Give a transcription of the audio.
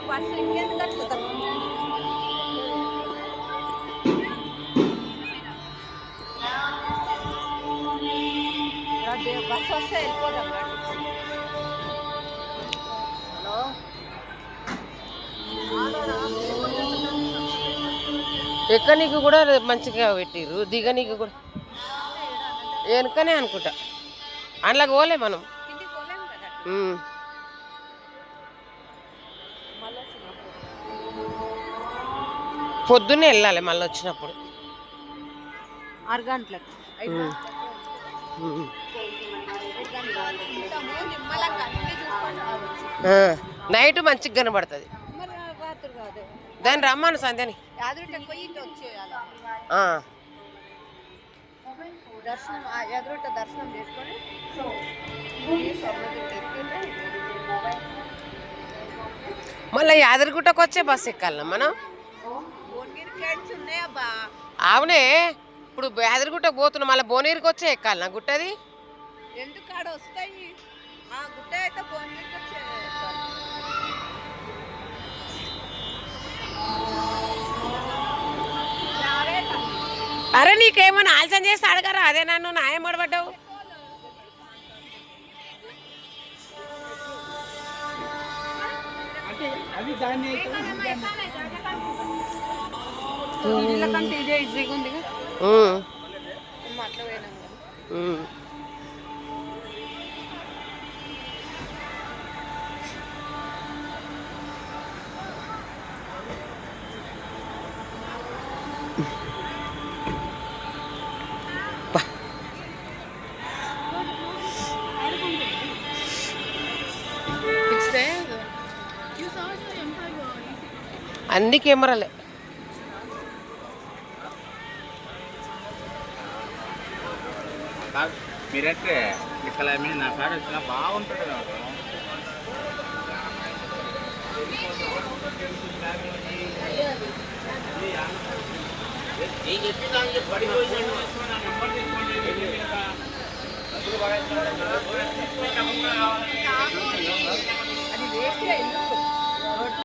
Bus ఇంకెందుకు అట్లా bus వస్తే వెళ్ళిపోదాం. ఎక్కనీకి కూడా మంచిగా పెట్టిర్రు, దిగనీకి కూడా వెనుకనే అనుకుంటా. అందులోకి పోలే మనం. పొద్దున్నే వెళ్ళాలి మళ్ళీ వచ్చినప్పుడు 6 గంటలకు. నైట్ మంచిగా కనబడుతుంది. దాన్ని రమ్మను సంధ్యని. దర్శనం ఎదురుట దర్శనం చేసుకొని మళ్ళీ యాదగిరిగుట్టకు వచ్చే బస్సు ఎక్కాలన్నా మనం. అవునే, ఇప్పుడు యాదగిరిగుట్టకు పోతున్నాం, మళ్ళీ భువనగిరికి వచ్చే ఎక్కాలన్నా గుట్టది. ఎందుకు ఆడ వస్తాయి గుట్ట అయితే భువనగిరికి వచ్చే. అరే నీకేమన్నా ఆలస్యం చేసి అడగరా, అదే నన్ను న్యాయం పడబడ్డావు. ఇదే ఈజీగా ఉంది. అట్లా పోయినాం. అన్ని కెమెరాలే. మీరంటే ఇక్కడ నా కాడ వచ్చిన బాగుంటుంది కదా. పడిపోయిందండి.